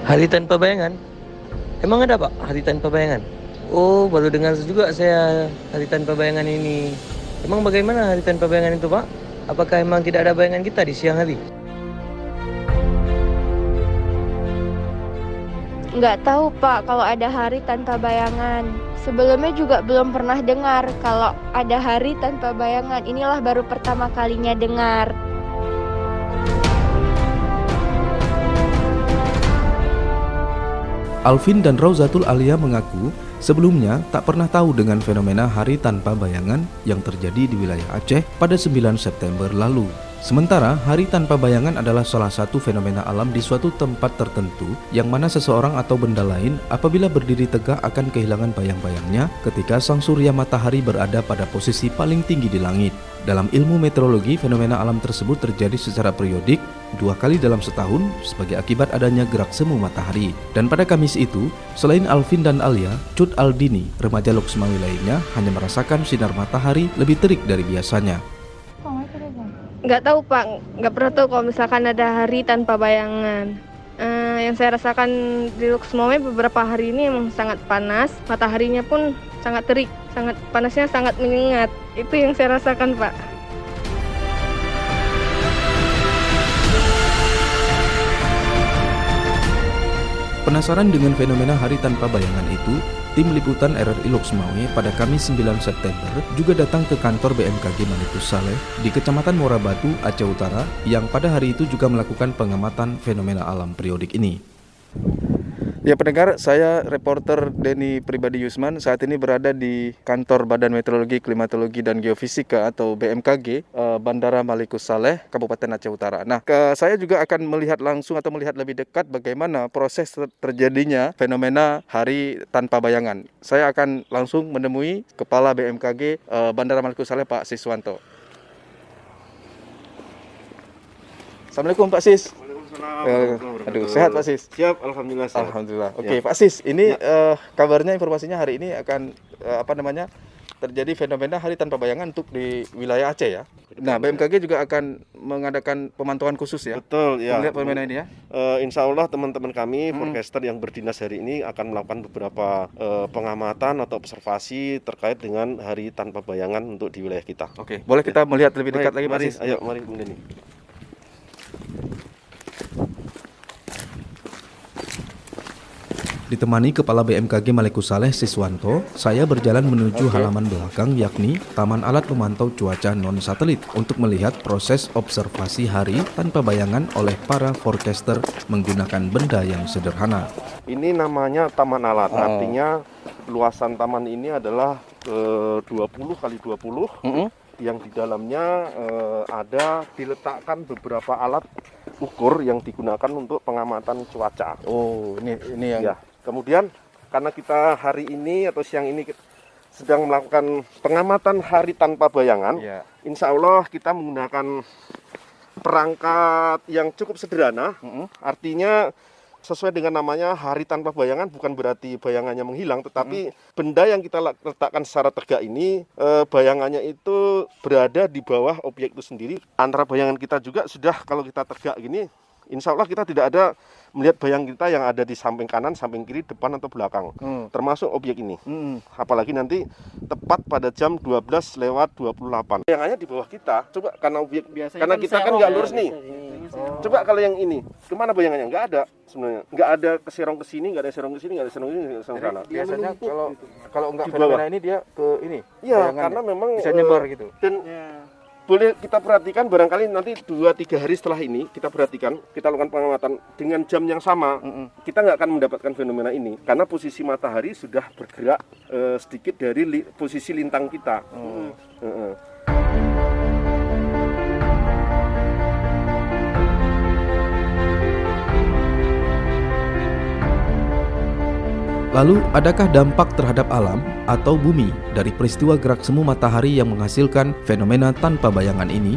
Hari tanpa bayangan? Emang ada Pak hari tanpa bayangan? Oh, baru dengar juga saya hari tanpa bayangan ini. Emang bagaimana hari tanpa bayangan itu Pak? Apakah emang tidak ada bayangan kita di siang hari? Nggak tahu Pak kalau ada hari tanpa bayangan. Sebelumnya juga belum pernah dengar kalau ada hari tanpa bayangan. Inilah baru pertama kalinya dengar. Alvin dan Rauzatul Alia mengaku sebelumnya tak pernah tahu dengan fenomena hari tanpa bayangan yang terjadi di wilayah Aceh pada 9 September lalu. Sementara hari tanpa bayangan adalah salah satu fenomena alam di suatu tempat tertentu yang mana seseorang atau benda lain apabila berdiri tegak akan kehilangan bayang-bayangnya ketika sang surya matahari berada pada posisi paling tinggi di langit. Dalam ilmu meteorologi, fenomena alam tersebut terjadi secara periodik 2 kali dalam setahun sebagai akibat adanya gerak semu matahari. Dan pada Kamis itu, selain Alvin dan Alia, Cut Aldini, remaja Loksmawi lainnya hanya merasakan sinar matahari lebih terik dari biasanya. Nggak tahu Pak, nggak pernah tahu kalau misalkan ada hari tanpa bayangan. Yang saya rasakan di Loksmawe beberapa hari ini emang sangat panas, mataharinya pun sangat terik, sangat panasnya sangat menyengat. Itu yang saya rasakan Pak. Penasaran dengan fenomena hari tanpa bayangan itu, tim liputan RRI Loksmawe pada Kamis 9 September juga datang ke kantor BMKG Malikus Saleh di Kecamatan Morabatu, Aceh Utara yang pada hari itu juga melakukan pengamatan fenomena alam periodik ini. Ya pendengar, saya reporter Denny Pribadi Yusman saat ini berada di kantor Badan Meteorologi, Klimatologi dan Geofisika atau BMKG Bandara Malikus Saleh, Kabupaten Aceh Utara. Nah, saya juga akan melihat langsung atau melihat lebih dekat bagaimana proses terjadinya fenomena hari tanpa bayangan. Saya akan langsung menemui Kepala BMKG Bandara Malikus Saleh, Pak Siswanto. Assalamualaikum Pak Sis. Aduh, sehat Pak Sis? Siap, alhamdulillah sehat. Alhamdulillah. Oke, Pak Sis, ini kabarnya informasinya hari ini akan terjadi fenomena hari tanpa bayangan untuk di wilayah Aceh ya. Nah, BMKG juga akan mengadakan pemantauan khusus ya. Betul ya. Melihat fenomena ini ya. Insya Allah teman-teman kami forecaster yang berdinas hari ini akan melakukan beberapa pengamatan atau observasi terkait dengan hari tanpa bayangan untuk di wilayah kita. Oke, boleh kita melihat lebih dekat lagi Pak Sis? Ayo, mari Bung Denny. Ditemani Kepala BMKG Malikus Saleh Siswanto, saya berjalan menuju halaman belakang yakni Taman Alat Pemantau Cuaca Non-Satelit untuk melihat proses observasi hari tanpa bayangan oleh para forecaster menggunakan benda yang sederhana. Ini namanya Taman Alat, artinya luasan taman ini adalah 20 kali 20 yang di dalamnya ada diletakkan beberapa alat ukur yang digunakan untuk pengamatan cuaca. Oh, ini yang ya. Kemudian karena kita hari ini atau siang ini sedang melakukan pengamatan hari tanpa bayangan, insya Allah kita menggunakan perangkat yang cukup sederhana. Artinya sesuai dengan namanya hari tanpa bayangan bukan berarti bayangannya menghilang, tetapi benda yang kita letakkan secara tegak ini bayangannya itu berada di bawah objek itu sendiri. Antara bayangan kita juga sudah kalau kita tegak gini, insya Allah kita tidak ada melihat bayang kita yang ada di samping kanan, samping kiri, depan atau belakang, termasuk objek ini. Apalagi nanti tepat pada jam 12:28. Bayangannya di bawah kita. Coba karena objek karena kita kan nggak lurus nih. Coba kalau yang ini, kemana bayangannya? Nggak ada sebenarnya. Nggak ada keserong ke sini, nggak ada serong ke sini, nggak ada serong ke sini, nggak ada serong ke sana. Biasanya kalau nggak fenomena ini dia ke ini. Iya, karena memang bisa nyebar gitu. Dan boleh kita perhatikan barangkali nanti 2-3 hari setelah ini kita perhatikan, kita lakukan pengamatan dengan jam yang sama, kita nggak akan mendapatkan fenomena ini karena posisi matahari sudah bergerak sedikit dari posisi lintang kita. Lalu, adakah dampak terhadap alam atau bumi dari peristiwa gerak semu matahari yang menghasilkan fenomena tanpa bayangan ini?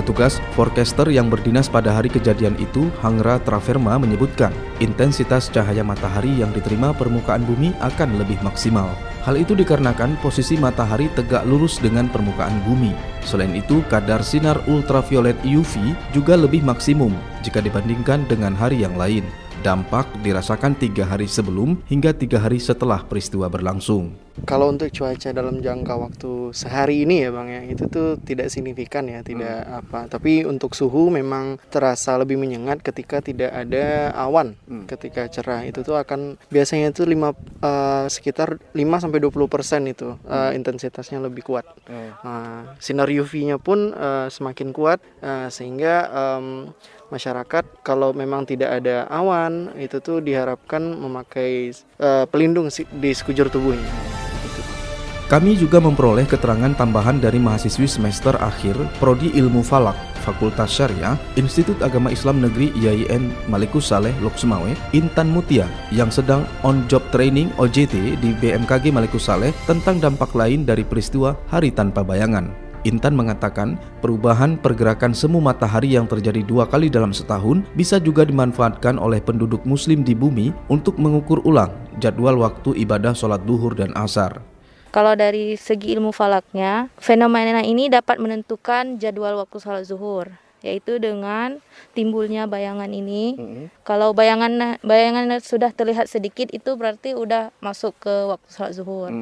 Petugas forecaster yang berdinas pada hari kejadian itu, Hangra Traverma, menyebutkan intensitas cahaya matahari yang diterima permukaan bumi akan lebih maksimal. Hal itu dikarenakan posisi matahari tegak lurus dengan permukaan bumi. Selain itu, kadar sinar ultraviolet UV juga lebih maksimum jika dibandingkan dengan hari yang lain. Dampak dirasakan 3 hari sebelum hingga 3 hari setelah peristiwa berlangsung. Kalau untuk cuaca dalam jangka waktu sehari ini ya Bang ya, itu tuh tidak signifikan ya, tidak apa. Tapi untuk suhu memang terasa lebih menyengat ketika tidak ada awan. Ketika cerah itu tuh akan biasanya itu sekitar 5-20% itu intensitasnya lebih kuat. Sinar UV-nya pun semakin kuat sehingga masyarakat kalau memang tidak ada awan itu tuh diharapkan memakai pelindung di sekujur tubuhnya. Kami juga memperoleh keterangan tambahan dari mahasiswi semester akhir Prodi Ilmu Falak, Fakultas Syariah, Institut Agama Islam Negeri IAIN Malikus Saleh, Lok Sumawe, Intan Mutia, yang sedang on job training OJT di BMKG Malikus Saleh tentang dampak lain dari peristiwa Hari Tanpa Bayangan. Intan mengatakan perubahan pergerakan semu matahari yang terjadi 2 kali dalam setahun bisa juga dimanfaatkan oleh penduduk muslim di bumi untuk mengukur ulang jadwal waktu ibadah sholat duhur dan asar. Kalau dari segi ilmu falaknya, fenomena ini dapat menentukan jadwal waktu sholat zuhur, yaitu dengan timbulnya bayangan ini. Kalau bayangan sudah terlihat sedikit, itu berarti udah masuk ke waktu sholat zuhur.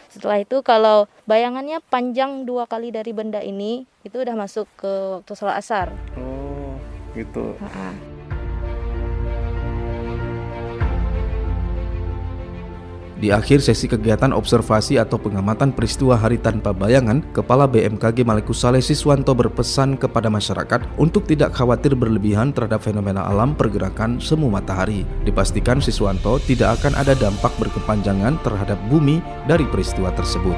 Setelah itu kalau bayangannya panjang 2 kali dari benda ini, itu udah masuk ke waktu sholat asar. Oh, gitu. Di akhir sesi kegiatan observasi atau pengamatan peristiwa Hari Tanpa Bayangan, Kepala BMKG Malikus Saleh Siswanto berpesan kepada masyarakat untuk tidak khawatir berlebihan terhadap fenomena alam pergerakan semu matahari. Dipastikan Siswanto tidak akan ada dampak berkepanjangan terhadap bumi dari peristiwa tersebut.